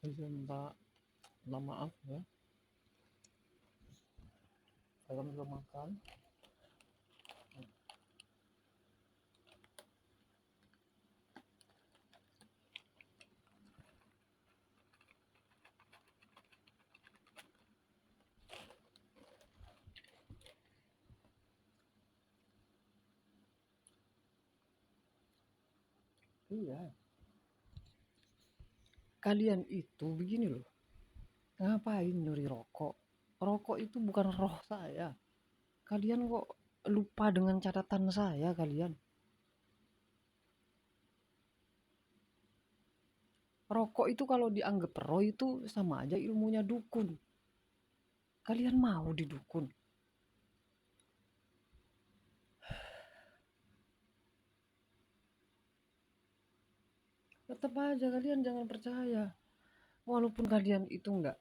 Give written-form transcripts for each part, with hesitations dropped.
Iya Mbak, minta maaf ya, saya belum makan. Iya, kalian itu begini loh, ngapain nyuri rokok? Rokok itu bukan roh saya. Kalian kok lupa dengan catatan saya kalian? Rokok itu kalau dianggap roh itu sama aja ilmunya dukun. Kalian mau didukun? Tetap aja kalian jangan percaya. Walaupun kalian itu enggak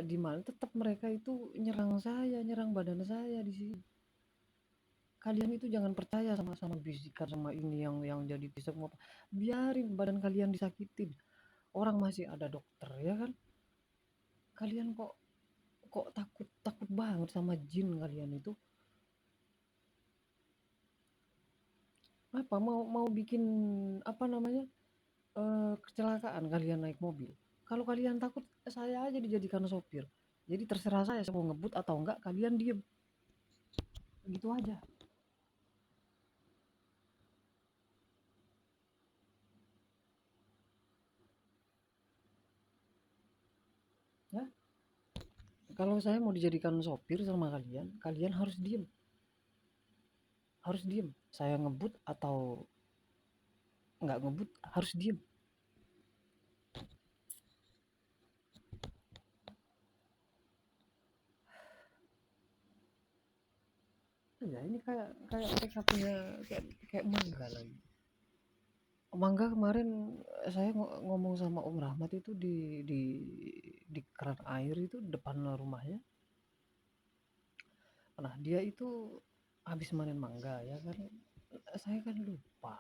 di mana, tetap mereka itu nyerang saya, nyerang badan saya di sini. Kalian itu jangan percaya sama bisikan sama ini yang jadi bisa semua. Biarin badan kalian disakitin. Orang masih ada dokter ya kan? Kalian kok kok takut takut banget sama jin kalian itu? Apa mau mau bikin apa namanya? Kecelakaan kalian naik mobil. Kalau kalian takut saya aja dijadikan sopir. Jadi terserah saya mau ngebut atau enggak, kalian diem. Gitu aja. Ya, kalau saya mau dijadikan sopir sama kalian, kalian harus diem. Harus diem. Saya ngebut atau nggak ngebut harus diem. Ya ini kayak kayak PKP-nya kayak kayak Mangga lagi. Mangga kemarin saya ngomong sama Om Rahmat itu di keran air itu depan rumahnya. Nah dia itu habis manen mangga ya kan. Saya kan lupa.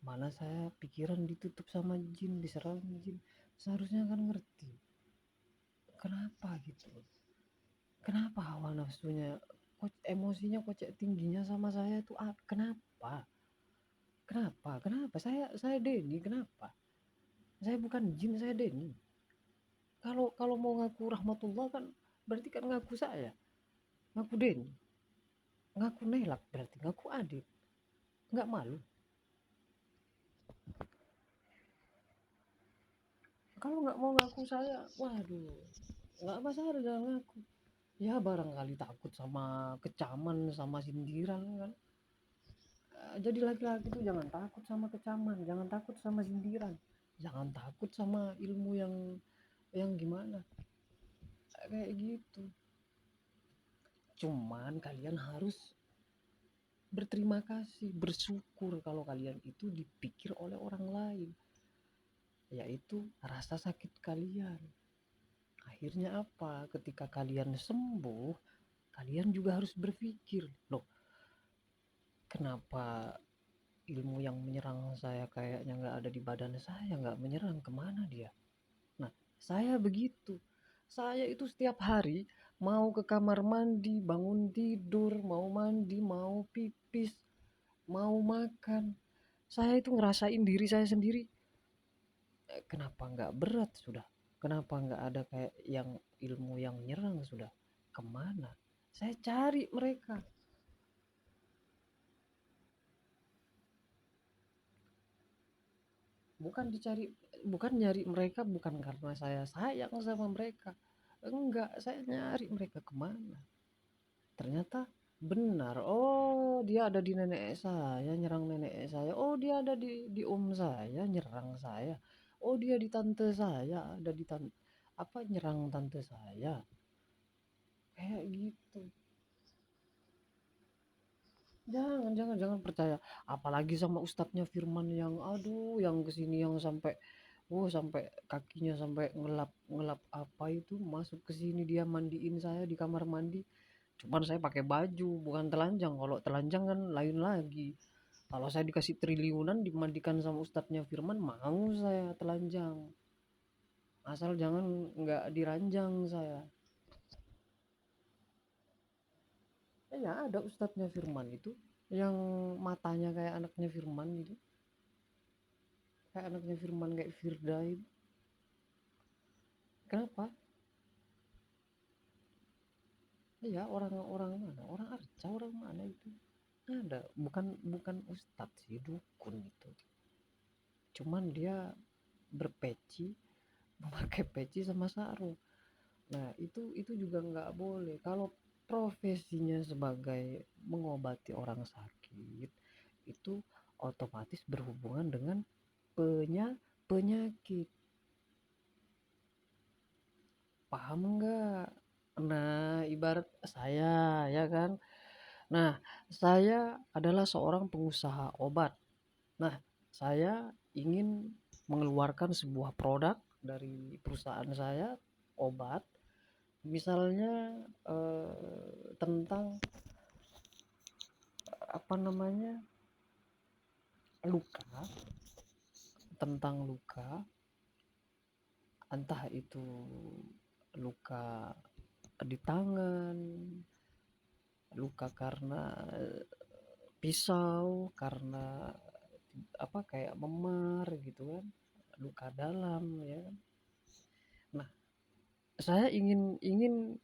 Mana saya pikiran ditutup sama jin, diserang jin. Seharusnya kan ngerti. Kenapa gitu? Kenapa hawa nafsunya kok emosinya kocek tingginya sama saya itu kenapa? Kenapa? Kenapa? Saya Denny, kenapa? Saya bukan jin, saya Denny. Kalau kalau mau ngaku rahmatullah kan berarti kan ngaku saya, ngaku Denny, ngaku Nelak berarti ngaku Adit. Nggak malu. Kalau nggak mau ngaku saya, waduh, nggak masalah jangan ngaku. Ya barangkali takut sama kecaman, sama sindiran kan. Jadi laki-laki itu jangan takut sama kecaman, jangan takut sama sindiran, jangan takut sama ilmu yang gimana kayak gitu. Cuman kalian harus berterima kasih, bersyukur kalau kalian itu dipikir oleh orang lain, yaitu rasa sakit kalian. Akhirnya apa? Ketika kalian sembuh, kalian juga harus berpikir, loh, kenapa ilmu yang menyerang saya kayaknya nggak ada di badan saya, nggak menyerang, kemana dia? Nah, saya begitu. Saya itu setiap hari mau ke kamar mandi, bangun tidur, mau mandi, mau pipis, mau makan. Saya itu ngerasain diri saya sendiri. Kenapa nggak berat sudah? Kenapa nggak ada kayak yang ilmu yang nyerang sudah? Kemana? Saya cari mereka. Bukan dicari, bukan nyari mereka bukan karena saya sayang sama mereka. Enggak, saya nyari mereka kemana. Ternyata benar. Oh, dia ada di nenek saya, nyerang nenek saya. Oh, dia ada di om saya, nyerang saya. Oh, dia di tante saya, ada di apa nyerang tante saya. Kayak gitu. Jangan percaya. Apalagi sama ustadznya Firman yang aduh, yang kesini yang sampai sampai kakinya sampai ngelap ngelap apa itu masuk ke sini dia mandiin saya di kamar mandi. Cuman saya pakai baju, bukan telanjang. Kalau telanjang kan lain lagi. Kalau saya dikasih triliunan dimandikan sama ustadznya Firman, mau saya telanjang. Asal jangan nggak diranjang saya. Ya ada ustadznya Firman itu yang matanya kayak anaknya Firman gitu. Kayak anaknya Firman, kayak Firda itu. Kenapa? Ya orang-orang mana? Orang Arca, orang mana itu? Ada, bukan bukan ustadz sih, dukun itu. Cuman dia berpeci, memakai peci sama sarung. Nah, itu juga nggak boleh. Kalau profesinya sebagai mengobati orang sakit, itu otomatis berhubungan dengan penyakit. Paham nggak? Nah, ibarat saya, ya kan? Nah, saya adalah seorang pengusaha obat. Nah, saya ingin mengeluarkan sebuah produk dari perusahaan saya, obat, misalnya tentang apa namanya, luka, tentang luka, entah itu luka di tangan, luka karena pisau, karena apa kayak memar gitu kan, luka dalam ya kan. Nah, saya ingin ingin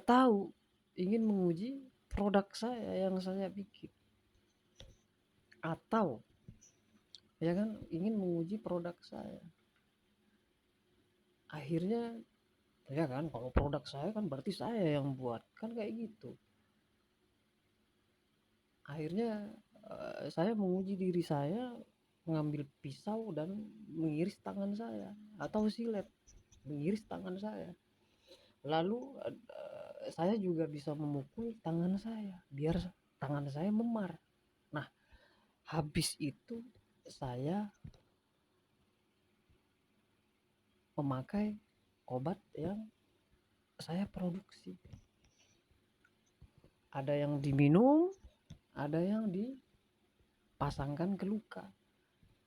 tahu, ingin menguji produk saya yang saya bikin, atau ya kan ingin menguji produk saya. Akhirnya ya kan, kalau produk saya kan berarti saya yang buat, kan kayak gitu. Akhirnya saya menguji diri saya, mengambil pisau dan mengiris tangan saya, atau silet mengiris tangan saya. Lalu saya juga bisa memukul tangan saya biar tangan saya memar. Nah, habis itu saya memakai obat yang saya produksi. Ada yang diminum, ada yang dipasangkan ke luka.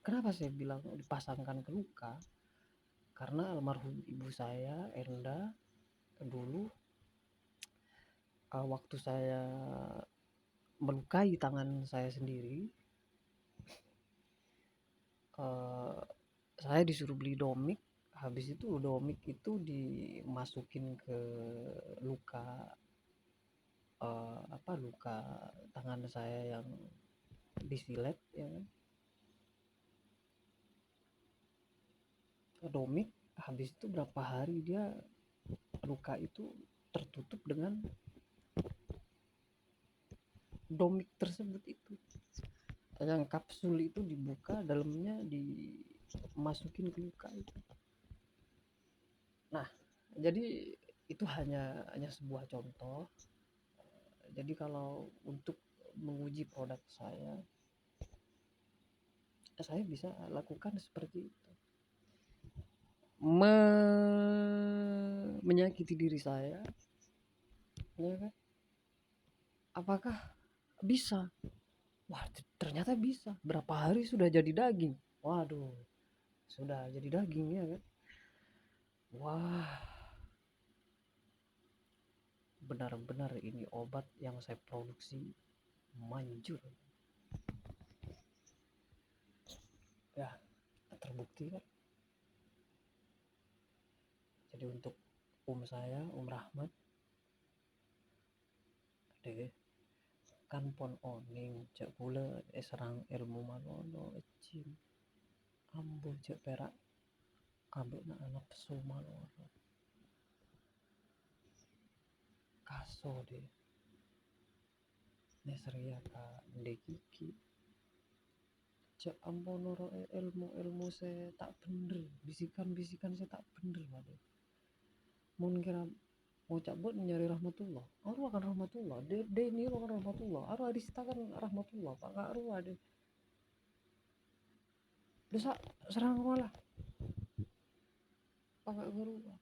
Kenapa saya bilang dipasangkan ke luka? Karena almarhum ibu saya, Enda, dulu waktu saya melukai tangan saya sendiri, uh, saya disuruh beli domik. Habis itu domik itu dimasukin ke luka, apa, luka tangan saya yang disilet ya kan, domik. Habis itu berapa hari dia, luka itu tertutup dengan domik tersebut itu, yang kapsul itu dibuka, dalamnya dimasukin ke luka itu. Nah, jadi itu hanya sebuah contoh. Jadi kalau untuk menguji produk saya bisa lakukan seperti itu. Menyakiti diri saya, ya kan? Apakah bisa? Wah, ternyata bisa. Berapa hari sudah jadi daging. Waduh, sudah jadi daging ya kan? Wah, benar-benar ini obat yang saya produksi manjur. Ya, terbukti kan? Jadi untuk saya, Rahmat, deh, kan pon oning cek pula serang ilmu manono ecin ambo cek perak ambek na anak pesu manono kaso deh neseria ka ndekiki cek ambo noro ilmu saya tak bener, bisikan saya tak bener waduh. Mun kira mau cabut nyari rahmatullah, aru akan rahmatullah, de ini akan rahmatullah, aru adista kan rahmatullah, pak gak aru ada desa serang lah, pak gak berubah.